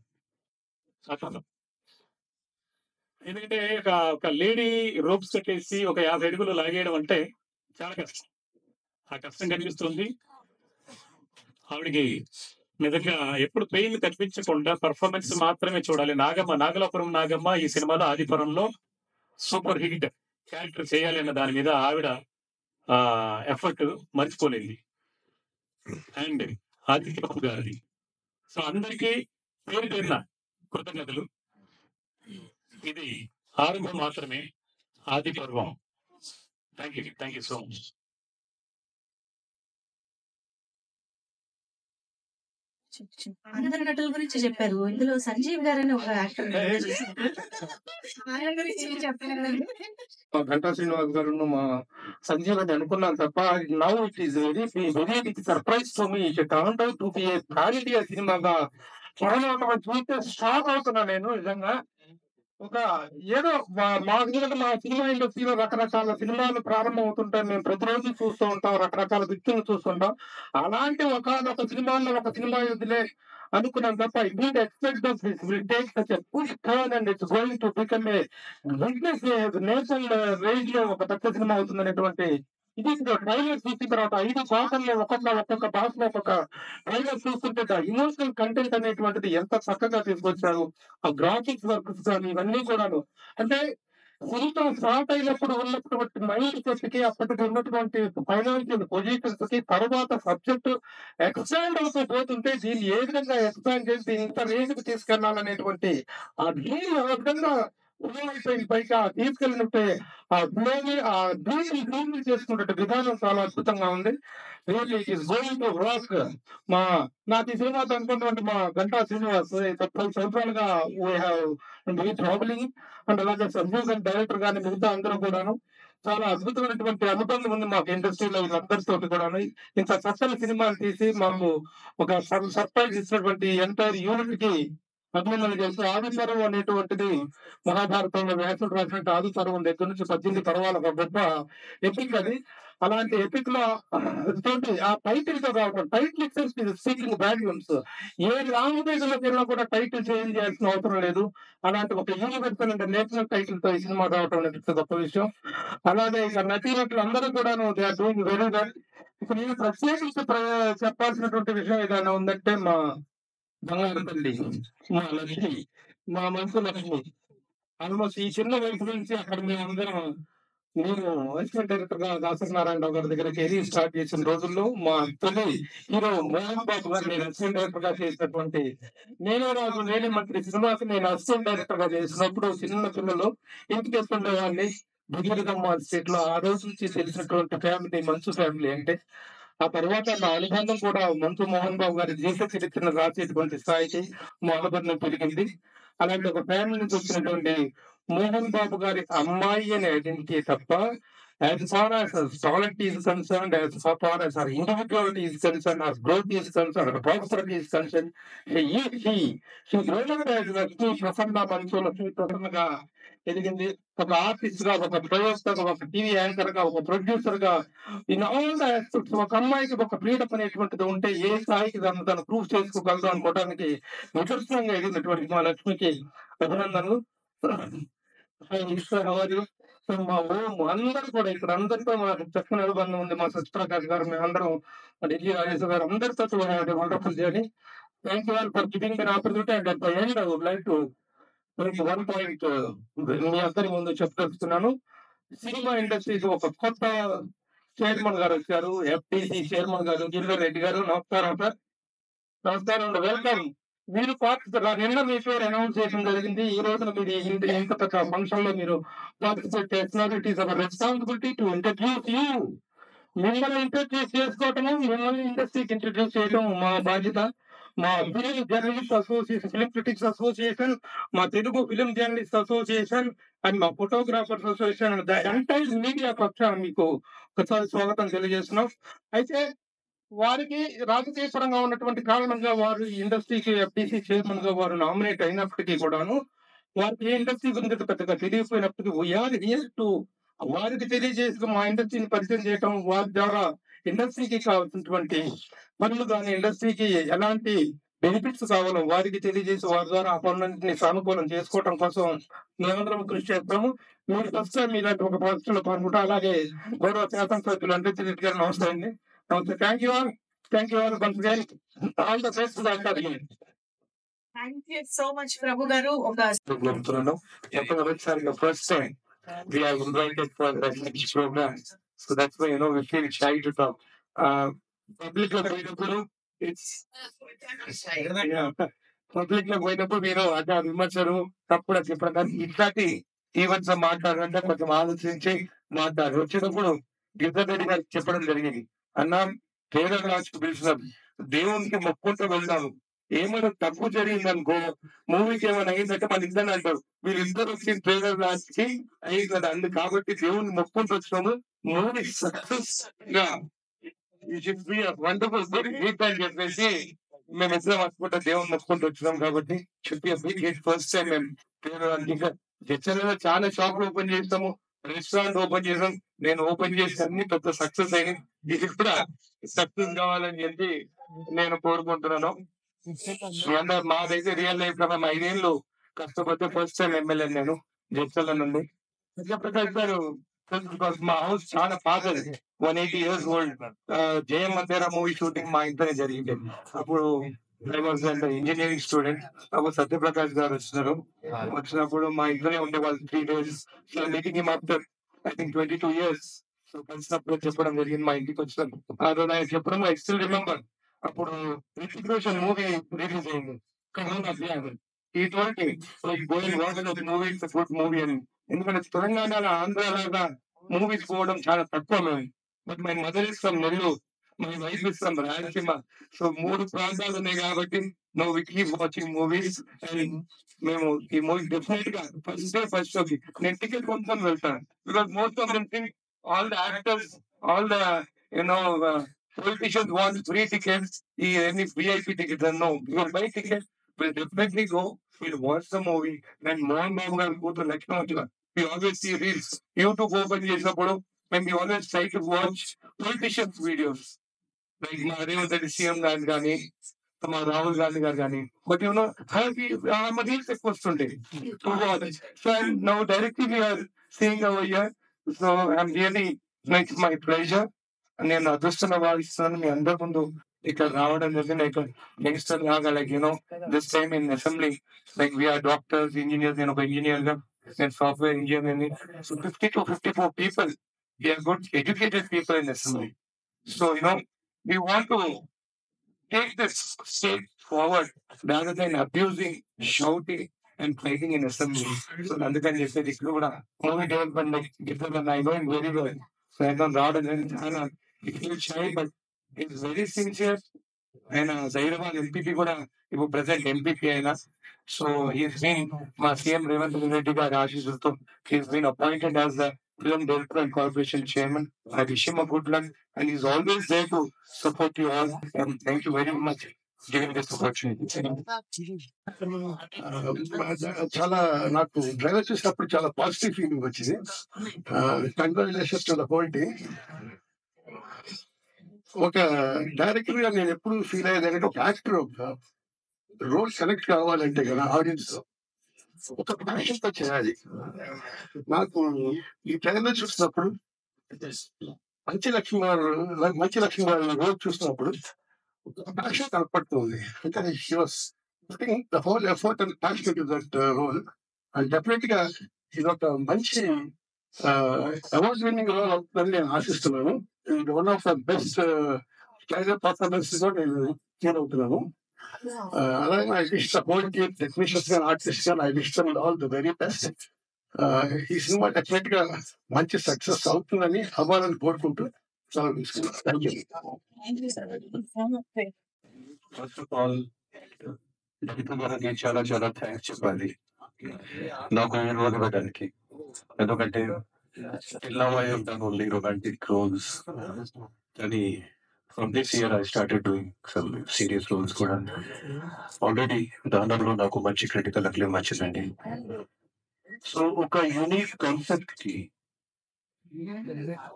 అద్భుతం. ఎందుకంటే ఒక లేడీ రోప్స్ కట్టేసి ఒక 50 అడుగులు లాగేయడం అంటే చాలా కష్టం. ఆ కష్టం కనిపిస్తుంది ఆవిడికి. నిజంగా ఎప్పుడు పెయిన్ కనిపించకుండా పర్ఫార్మెన్స్ మాత్రమే చూడాలి. నాగలాపురం నాగమ్మ ఈ సినిమాలో ఆదిపురంలో సూపర్ హిట్ క్యారెక్టర్ చేయాలి అన్న దాని మీద ఆవిడ ఎఫర్ట్ మర్చిపోలేదు. అండ్ ఆదిత్య బాబు గారిది. సో అందరికీ పేరు పేరున కృతజ్ఞతలు. ఇది ఆరంభం మాత్రమే, ఆది పర్వం. Thank you so much. అందరి నటుల గురించి చెప్పారు. ఇందులో సంజీవ్ గారు అని ఒక యాక్టర్ ఆయన గురించి చెప్పారు. మా ఘంటా శ్రీనివాస్ గారు మా సంజీవ్ అని అనుకున్నాను తప్ప now it is very big surprise to me. It turned out to be a family సినిమాగా చాలా చూస్తే షాక్ అవుతున్నా నేను నిజంగా. ఒక ఏదో మాకు మా సినిమా ఇండస్ట్రీలో రకరకాల సినిమాలు ప్రారంభం అవుతుంటాయి. మేము ప్రతిరోజు చూస్తూ ఉంటాం, రకరకాల వ్యక్తులను చూస్తుంటాం. అలాంటి ఒక సినిమాలో ఒక సినిమా వదిలే అనుకున్నాం తప్ప I don't expect that this will take such a push turn and it's going to become a business national range లో ఒక పెద్ద సినిమా అవుతుందనేటువంటి ఇది. ట్రైలర్ చూసిన తర్వాత 5 భాషల్లో ఒక్కొక్క భాషలో ఒక్కొక్క ట్రైలర్ చూస్తుంటే ఇమోషనల్ కంటెంట్ అనేటువంటిది ఎంత చక్కగా తీసుకొచ్చారు. ఆ గ్రాఫిక్స్ వర్క్స్ కానీ ఇవన్నీ కూడాను. అంటే సినిమా స్టార్ట్ అయినప్పుడు ఉన్నటువంటి మైండ్ సెట్ కి అప్పటికి ఉన్నటువంటి ఫైనాన్షియల్ పొజిషన్స్ కి తర్వాత సబ్జెక్ట్ ఎక్స్పాండ్ అవుతూ పోతుంటే దీన్ని ఏ విధంగా ఎక్స్పాండ్ చేసి ఇంత రేంజ్ కి తీసుకెళ్లాలనేటువంటి ఆ డ్రీమ్ ఆ విధంగా అయిపోయింది. పైగా తీసుకెళ్ళినట్టే ఆ డ్రీమ్ చేసుకున్నట్టు విధానం చాలా అద్భుతంగా ఉంది. నాకు ఈ సినిమాతో అనుకున్నటువంటి మా ఘంటా శ్రీనివాస్ 30 సంవత్సరాలుగా ట్రావెలింగ్ అండ్ అలాగే సంజీవ్ గారి డైరెక్టర్ గాని మిగతా అందరూ కూడాను చాలా అద్భుతమైనటువంటి అనుబంధం ఉంది మాకు ఇండస్ట్రీలో వీళ్ళందరితో కూడాను. ఇంత చక్కని సినిమాలు తీసి మాకు ఒక సర్ప్రైజ్ ఇచ్చినటువంటి ఎంటైర్ యూనిట్ కి అభినందనలు చేస్తూ ఆదిపర్వం అనేటువంటిది మహాభారతంలో వ్యాసుడు రాసినట్టు ఆదిపర్వం దగ్గర నుంచి 18 పర్వాల ఒక గొప్ప ఎపిక్ అది. అలాంటి ఎపిక్ లో ఆ టైటిల్ తో రావడం, టైటిల్ స్పీకింగ్ వాల్యూమ్స్. ఏ లాంగ్వేజ్ లోకి వెళ్ళినా కూడా టైటిల్ చేంజ్ చేయాల్సిన అవసరం లేదు. అలాంటి ఒక యూనివర్సల్ అంటే నేషనల్ టైటిల్ తో ఈ సినిమా రావడం అనేది గొప్ప విషయం. అలాగే ఇక నటీనటులు అందరూ కూడాను they are doing very well. ఇక నేను ప్రత్యేకించి చెప్పాల్సినటువంటి విషయం ఏదైనా ఉందంటే మా బంగారు తల్లి, మా లక్ష్మి, మా మనసు లక్ష్మి. ఆల్మోస్ట్ ఈ చిన్న వయసు నుంచి అక్కడ మేమందరం నేను అసిస్టెంట్ డైరెక్టర్ గా దాసనారాయణరావు గారి దగ్గర కెరీర్ స్టార్ట్ చేసిన రోజుల్లో మా తొలి హీరో మోహన్ బాబు గారు నేను అసిస్టెంట్ డైరెక్టర్ గా చేసినటువంటి నేనే మంత్రి సినిమాకి నేను అసిస్టెంట్ డైరెక్టర్ గా చేసినప్పుడు చిన్న పిల్లలు ఇంటికి వేసుకునే వాళ్ళని బుగిరిదమ్మ స్టేట్ లో ఆ రోజు నుంచి తెలిసినటువంటి ఫ్యామిలీ మంచు ఫ్యామిలీ అంటే. ఆ తర్వాత నా అనుబంధం కూడా మంచు మోహన్ బాబు గారి జీవిత చరిత్రను రాసేటువంటి స్థాయికి మా అనుబంధం పెరిగింది. అలాంటి ఒక ఫ్యామిలీ నుంచి వచ్చినటువంటి మోహన్ బాబు గారి అమ్మాయి అనే ఐడెంటిటీ తప్ప as far as her talent is concerned, as far as her individuality is concerned, her growth is concerned, her prosperity is concerned, she grown up as Lakshmi Prasanna Manchu Lakshmi Prasannaగా ఎదిగింది. ఒక artist గా, ఒక ప్రయోగ, ఒక TV anchor గా, ఒక producer గా, in all the aspects ఒక అమ్మాయికి ఒక ఫ్రీడమ్ అనేటువంటిది ఉంటే ఏ స్థాయికి తను ప్రూవ్ చేసుకోగలదు అనుకోవడానికి నిదర్శనంగా ఎదిగినటువంటి మా లక్ష్మికి అభినందనలు. మా అందరూ కూడా ఇక్కడ అందరితో మాకు చక్కని అనుబంధం ఉంది. మా సత్యప్రకాష్ గారు, మేమందరం ఢిల్లీ రాజేశ్వర గారు అందరితో wonderful journey. Thank you all for giving the opportunity. And at the end I would like to one point మీ అందరి ముందు చెప్పదలుచుకున్నాను. సినిమా ఇండస్ట్రీకి ఒక కొత్త చైర్మన్ గారు వచ్చారు, ఎఫ్టీసీ చైర్మన్ గారు గిరిధర్ రెడ్డి గారు. నమస్కారం సార్. నమస్కారం, వెల్కమ్. మీరు నిన్న మీ పేరు అనౌన్స్ చేయడం జరిగింది. ఈ రోజున మీరు ఇంత పెద్ద ఫంక్షన్ లో మీరు పార్టిసిపేట్ చేస్తున్నారు. It is our responsibility to introduce you. మిమ్మల్ని ఇంట్రడ్యూస్ చేసుకోవటము, మిమ్మల్ని ఇండస్ట్రీకి ఇంట్రడ్యూస్ చేయడం మా బాధ్యత. మా film journalist association, film critics association, మా Telugu film journalist association and మా photographers association, the entire media పక్షాన మీకు ఒకసారి స్వాగతం తెలియజేస్తున్నాం. అయితే వారికి రాజకీయ పరంగా ఉన్నటువంటి కారణంగా వారు ఈ ఇండస్ట్రీకి ఎఫ్టీసీ చైర్మన్ గా వారు నామినేట్ అయినప్పటికీ కూడాను వారికి ఏ ఇండస్ట్రీ గురించి పెద్దగా తెలియకపోయినప్పటికీ వీఆర్ హియర్ టు వారికి తెలియజేసి మా ఇండస్ట్రీని పరిచయం చేయటం, వారి ద్వారా ఇండస్ట్రీకి కావాల్సినటువంటి పనులు కానీ ఇండస్ట్రీకి ఎలాంటి బెనిఫిట్స్ కావాలో వారికి తెలియజేసి వారి ద్వారా ఆ పనులన్నింటినీ సానుకూలం చేసుకోవడం కోసం మేమందరం కృషి చేస్తాము. మీరు ఫస్ట్ టైం ఇలాంటి ఒక ప్రాజెక్టులో పాల్గొంటాం. అలాగే గౌరవ శాసనసభ్యులు అంటే గారు నమస్తే అండి. నమస్తే. Thank you all once again. All the best doctor. Thank you so much Prabhu గారు. ఒక first time we are invited for the next program, so that's why we feel shy to talk. Public లో పోయినప్పుడు public లో పోయినప్పుడు మీరు అదే విమర్శలు తప్పుడు చెప్పడానికి ఇట్లాంటి ఈవెంట్స్ మాట్లాడాలంటే కొంచెం ఆలోచించి మాట్లాడారు. వచ్చినప్పుడు గిరిధర్ రెడ్డి గారికి చెప్పడం జరిగింది, అన్నా ట్రైలర్ లాంచ్ పిలిచినాం, దేవునికి మొక్కుంటూ వెళ్దాము, ఏమైనా తప్పు జరిగిందనుకో మూవీకి ఏమైనా అయిందంటే మన ఇద్దరు అంటారు, వీళ్ళిద్దరు వచ్చిన ట్రైలర్ లాంచ్ కి అయింది కదా అందు కాబట్టి దేవుని మొక్కుంటూ వచ్చినాము, మూవీ సక్సెస్ గా వండర్ఫుల్ గుడ్ హిట్ అని చెప్పేసి మేము ఇద్దరం అనుకుంటా దేవుని మొక్కుంటూ వచ్చినాం. కాబట్టి చెప్పి ఫస్ట్ టైం మేము ఇంకా జడ్చర్లలో చాలా షాపులు ఓపెన్ చేస్తాము, రెస్టారెంట్ ఓపెన్ చేసాం. నేను ఓపెన్ చేసి అన్ని పెద్ద సక్సెస్ అయినాయి. ఇది కూడా సక్సెస్ కావాలని చెప్పి నేను కోరుకుంటున్నాను. మాదైతే రియల్ లైఫ్ లో మేము 5 ఏళ్ళు కష్టపడితే ఫస్ట్ టైం ఎమ్మెల్యే నేను జడ్చర్ల నుండి. ప్రకాష్ గారు మా హౌస్ చాలా పాతది, 180 years ఓల్డ్. జయం మందిరా మూవీ షూటింగ్ మా ఇంట్లోనే జరిగింది. అప్పుడు ఐ వాజ్ ఇంజనీరింగ్ స్టూడెంట్. అప్పుడు సత్యప్రకాష్ గారు వచ్చినప్పుడు మా ఇంట్లోనే ఉండే వాళ్ళు 3 days. Meeting after I think 22 years. So కలిసినప్పుడు చెప్పడం జరిగింది, మా ఇంటికి వచ్చినప్పుడు ఆ రోజు ఆయన చెప్పడం ఐ స్టిల్ రిమెంబర్. అప్పుడు రితిక్ రోషన్ మూవీ రిలీజ్ అయింది, ఇటువంటి మూవీ గుడ్ మూవీ అని. ఎందుకంటే తెలంగాణలో ఆంధ్రలాగా మూవీస్ పోవడం చాలా తక్కువ మేము. But my mother is from Nellore, my wife is from Rayalaseema. So 3 ప్రాంతాలు ఉన్నాయి కాబట్టి no we keep watching movies. And మేము ఈ మూవీ డెఫినెట్ గా ఫస్ట్ షోకి నేను టికెట్ కొనుక్కొని వెళ్తాను. Because most of them think all the actors, all the politicians want free tickets, any VIP tickets. And no, you will buy tickets, we'll definitely go, we'll watch the movie. Then Mohan Babu will go to Lucknow. We always see reels. YouTube open chesappudu, when we always try to watch politicians videos. Like Revanth Reddy CM gaani, Rahul Gandhi gaani. But reels ఎక్కువ వస్తుంటాయి. So now directly we are seeing over here. So I'm really, it's my pleasure. నేను అదృష్టంగా భావిస్తున్నాను మీ అందరి ముందు ఇక్కడ రావడం జరిగింది. యంగ్స్టర్ లాగా like this time in assembly like we're doctors, engineers. నేను ఒక ఇంజనీర్ గా, నేను సాఫ్ట్వేర్ ఇంజనీర్ ని. So 50 to 54 people, we are good educated people in assembly. So we want to take this state forward rather than abusing, shouting and fighting in assembly. So అందుకని చెప్పేది ఇక్కడ కూడా movie development gift I going very well. So I don't రావడం జరిగింది. చాలా shy, but it's very sincere. ఆయన Zaheerabad MPP కూడా ఇప్పుడు ప్రెసెంట్ ఎంపీపీ అయినా. సో హీస్ బీన్ మా సీఎం రేవంత్ రెడ్డి గారి ఆశీస్సులతో he's been appointed as the film development corporation chairman. I wish him good luck and is always there to support you all. And thank you very much giving this opportunity. చాలా నాకు driver చూసినప్పుడు చాలా positive feeling వచ్చింది. Congratulations to the whole team. ఒక director గా నేను ఎప్పుడు feel అయ్యేది, ఒక యాక్టర్ రోల్ సెలెక్ట్ కావాలంటే కదా ఆడియన్స్ ఒక ప్యాషన్ తో చేయాలి. నాకు ఈ ట్రైలర్ చూసినప్పుడు మంచి లక్ష్మి గారు రోల్ చూసినప్పుడు ప్యాషన్ కనపడుతుంది. అంటే the whole effort and passion to that role. And definite గా ఇది ఒక మంచి అవార్డ్ విన్నింగ్ రోల్ అవుతుందని నేను ఆశిస్తున్నాను. One of the best trailer performances నేను ఫీల్ అవుతున్నాను. అలాగే I wish the whole team, technicians గా, ఆర్టిస్ట్ గా, I wish them all the very best. ఈ సినిమా డెఫినెట్ గా మంచి సక్సెస్ అవుతుందని, అవ్వాలని కోరుకుంటూ thank you. First of all గారికి చాలా చాలా థ్యాంక్స్ చెప్పాలి నాకు రోజు పెట్టడానికి. ఎందుకంటే ఇలా ఉంటాను ఓన్లీ రొమాంటిక్ రోల్స్, కానీ from this year I started doing some serious roles కూడా. ఆల్రెడీ దానిలో నాకు మంచి క్రిటికల్ అక్లెయిమ్ వచ్చిందండి. సో ఒక యూనిక్ కాన్సెప్ట్ కి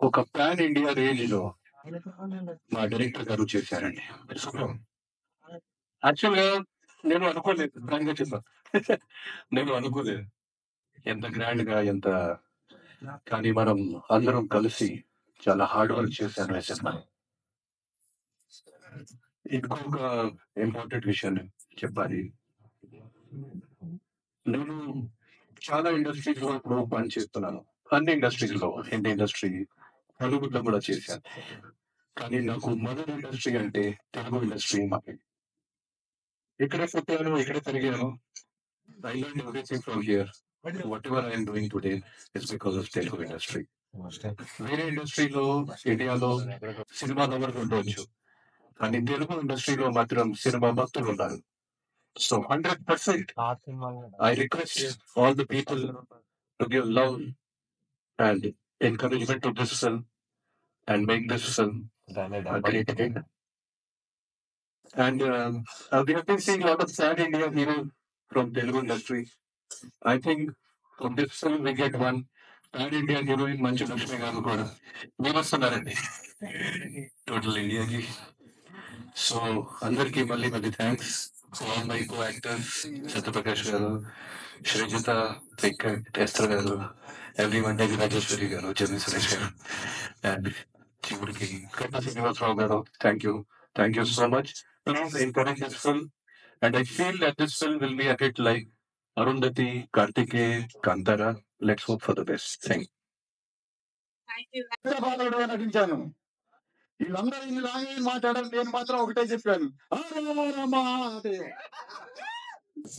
ఒక పాన్ ఇండియా రేంజ్ లో మా డైరెక్టర్ గారు చేశారండి. యాక్చువల్ గా నేను అనుకోలేదు, ఫ్రాంక్గా చెప్పాను. నేను అనుకోలేదు ఎంత గ్రాండ్ గా ఎంత, కానీ మనం అందరం కలిసి చాలా హార్డ్ వర్క్ చేశాను ఈ సినిమా. ఇంకొక ఇంపార్టెంట్ విషయం చెప్పాలి. నేను చాలా ఇండస్ట్రీస్ లో ఇప్పుడు పని చేస్తున్నాను. అన్ని ఇండస్ట్రీస్ లో, హిందీ ఇండస్ట్రీ, హాలీవుడ్ లో కూడా చేశాను. కానీ నాకు మదర్ ఇండస్ట్రీ అంటే తెలుగు ఇండస్ట్రీ. మాకు ఇక్కడే పుట్టాను, ఇక్కడే పెరిగాను. I learn everything from here. What ever I'm doing today is because of Telugu industry. వేరే ఇండస్ట్రీలో, ఇండియాలో సినిమా లవర్స్ ఉండవచ్చు, కానీ తెలుగు ఇండస్ట్రీలో మాత్రం సినిమా భక్తులు ఉన్నారు. So 100% I request all the people to give love and encouragement to this film and make this film a great hit. And we have been seeing a lot of sad India heroes from Telugu industry. I think from this film we get one sad India heroine, Manchu Lakshmi garu kuda మీరు వస్తున్నారండి total ఇండియాకి. So అందరికీ మళ్ళీ మళ్ళీ thanks. All my co actors, Satya Prakash గారు, Srijita, Venkat, Esther గారు, everyone, Rajeshwari గారు, జమి Suresh garu, and చివరికి కట్ట శ్రీనివాసరావు గారు. Thank you so much. Please encourage this film, and I feel that this film will be a hit like Arundhati, Kartikeya, Kantara. Let's hope for the best. Thank you. బాలవుడుగా నటించాను. వీళ్ళందరూ ఇన్ని language మాట్లాడారు, నేను మాత్రం ఒకటే చెప్పాను,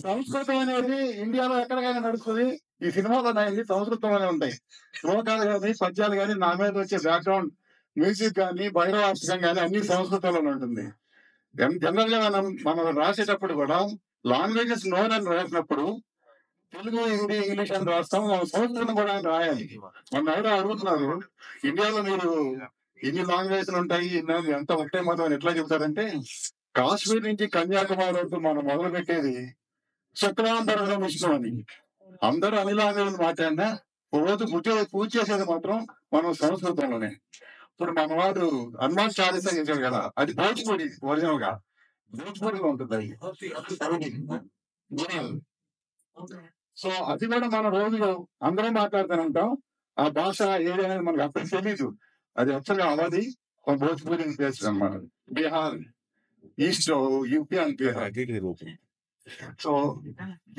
సంస్కృతం అనేది ఇండియాలో ఎక్కడికైనా నడుస్తుంది. ఈ సినిమాలో నాయని సంస్కృతంలోనే ఉంటాయి. శ్లోకాలు కానీ, పద్యాలు కానీ, నా మీద వచ్చే బ్యాక్గ్రౌండ్ మ్యూజిక్ కానీ, భైరవాష్టకం కానీ అన్ని సంస్కృతంలోనే ఉంటుంది. జనరల్ గా మనం రాసేటప్పుడు కూడా లాంగ్వేజెస్ నోన్ అని రాసినప్పుడు తెలుగు, హిందీ, ఇంగ్లీష్ అని రాస్తాం. సంస్కృతం కూడా రాయాలి. మన ఎవరో అడుగుతున్నారు, ఇండియాలో మీరు ఇన్ని లాంగ్వేజ్లు ఉంటాయి, ఎంత ఒకటే మతం అని ఎట్లా చెబుతారంటే, కాశ్మీర్ నుంచి కన్యాకుమారి వరకు మనం మొదలు పెట్టేది శుక్రాంతరంలో విష్ణు అని. అందరూ అన్ని లాంగ్వేజ్లు మాట్లాడినా రోజు పూజ చేసేది మాత్రం మనం సంస్కృతంలోనే. ఇప్పుడు మన వాడు హనుమాన్ చాలీసా చేశాడు కదా, అది భోజ్పురి ఒరిజినల్ గా, భోజ్పురిలో ఉంటుంది అది. సో అది కూడా మన రోజు అందరం మాట్లాడుతూనే ఉంటాం. ఆ భాష ఏదైనా మనకు అప్పుడు తెలీదు. అది యాక్చువల్గా అవధి భోజ్పురి ప్లేస్ అన్నమాట. Bihar, east UP and Bihar. So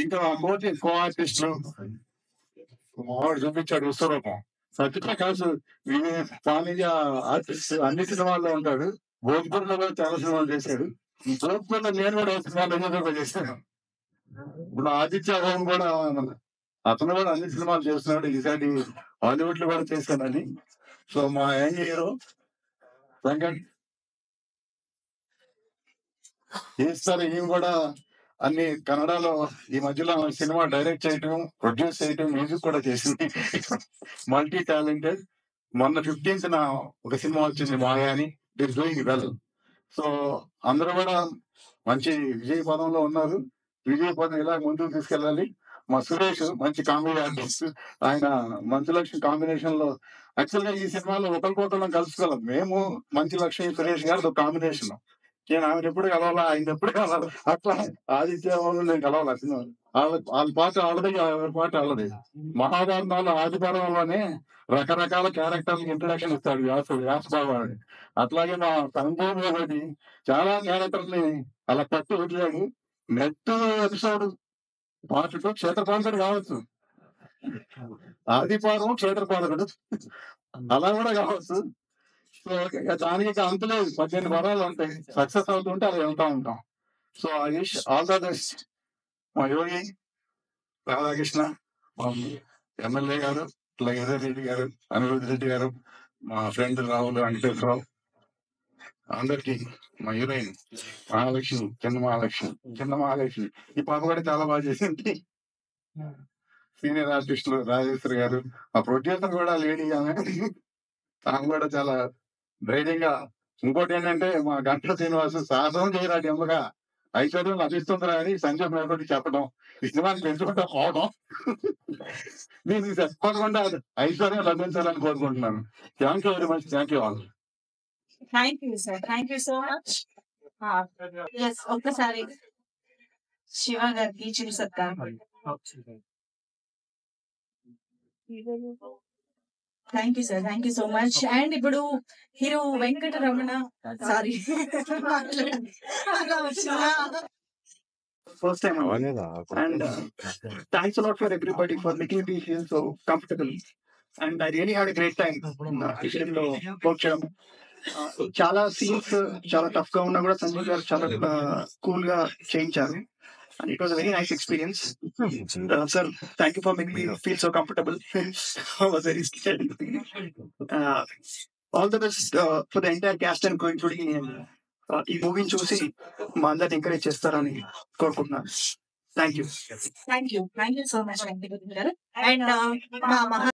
ఇంకా కో ఆర్టిస్టులు వాడు చూపించాడు విశ్వరూపం. సత్యప్రకాష్ వాణిజ్య ఆర్టిస్ట్, అన్ని సినిమాల్లో ఉంటాడు. భోజ్పూర్లో కూడా చాలా సినిమాలు చేశాడు. భోజ్పూర్లో నేను కూడా సినిమాలు చేశాను. ఇప్పుడు ఆదిత్య హోమ్ కూడా అతను కూడా అన్ని సినిమాలు చేస్తున్నాడు. ఈసారి హాలీవుడ్ లో కూడా చేశానని. సో మా యంగ్ హీరో వెంకట్ చేస్తారు. ఈయన కూడా అన్ని కన్నడలో ఈ మధ్యలో సినిమా డైరెక్ట్ చేయటం, ప్రొడ్యూస్ చేయటం, మ్యూజిక్ కూడా చేసింది. Multi talented. మొన్న 15th ఒక సినిమా వచ్చింది మాయా అని. It's doing well. సో అందరూ కూడా మంచి విజయ పదంలో ఉన్నారు. విజయ పదం ఇలా ముందుకు తీసుకెళ్ళాలి. మా సురేష్ మంచి కామెడీ ఆర్టిస్ట్. ఆయన మంచు లక్ష్మి కాంబినేషన్ లో, యాక్చువల్ గా ఈ సినిమాలో ఒకరికొకరు కలుసుకోవాలి. మేము మంచు లక్ష్మి, సురేష్ గారు కాంబినేషన్. నేను ఆమెను ఎప్పుడు కలవాలా, ఆయన ఎప్పుడు కలవాలి, అట్లా ఆదిత్య నేను కలవాలి. సినిమా వాళ్ళ పాట ఆడది, ఎవరి పాట ఆడది. మహాభారతంలో ఆది పర్వంలోనే రకరకాల క్యారెక్టర్లకు ఇంట్రడక్షన్ ఇస్తాడు వ్యాస భగవానుడు. అట్లాగే మా సంపూర్ణది చాలా క్యారెక్టర్స్ ని అలా కట్టు వదిలాడు. నెక్స్ట్ ఎపిసోడ్ పార్ట్ 2 క్షేత్రపాలకుడు కావచ్చు, ఆది పర్వం క్షేత్రపాలకుడు అలా కూడా కావచ్చు. సో దానికి అంత లేదు, 18 వరాలు ఉంటాయి. సక్సెస్ అవుతుంటే అలా వెళ్తా ఉంటాం. So I wish all the best మా యోగి రాధాకృష్ణ, మా ఎమ్మెల్యే గారు, లగేశ్వర రెడ్డి గారు, అనిరుద్ధ్ రెడ్డి గారు, మా ఫ్రెండ్ రాహుల్ వెంకటేశ్వరరావు, అందరికి, మా హీరోయిన్ మహాలక్ష్మి, చిన్న మహాలక్ష్మి. ఈ పాప కూడా చాలా బాగా చేసింది. సీనియర్ ఆర్టిస్టులు రాజేశ్వరి గారు, ఆ ప్రొడ్యూసర్ కూడా లేడీ ఆమె, తాను కూడా చాలా ధైర్యంగా ఇంకోటి ఏంటంటే మా గంటల శ్రీనివాస్ సాహసం చేయరాడు ఎమ్మగా ఐశ్వర్యం లభిస్తుందిరా అని సంజయ్ మేకొట్టి చెప్పడం ఈ సినిమాని పెంచుకుంటూ పోవడం దీనికి తప్పకుండా ఐశ్వర్యం లభించాలని కోరుకుంటున్నాను. Thank you very much. Thank you all. Thank you sir, thank you so much. Yes, ఒక్కసారి శివ గారికి చిరు సత్కారం. Thank you sir, thank you so much. And ఇప్పుడు hero Venkataramana, sorry first time and thanks a lot for everybody for making me feel so comfortable and I really had a great time ఈ film లో work చేయడం. చాలా scenes చాలా tough గా ఉన్నా కూడా సంజయ్ గారు చాలా కూల్ గా చేయించారు and it was a very nice experience. Sir, thank you for making me feel so comfortable. I was very scared. All the best for the entire cast and crew, including ఈ మూవీని చూసి మా అందరిని encourage చేస్తారని కోరుకుంటున్నాను. Thank you so much Venkataramana గారు. And మా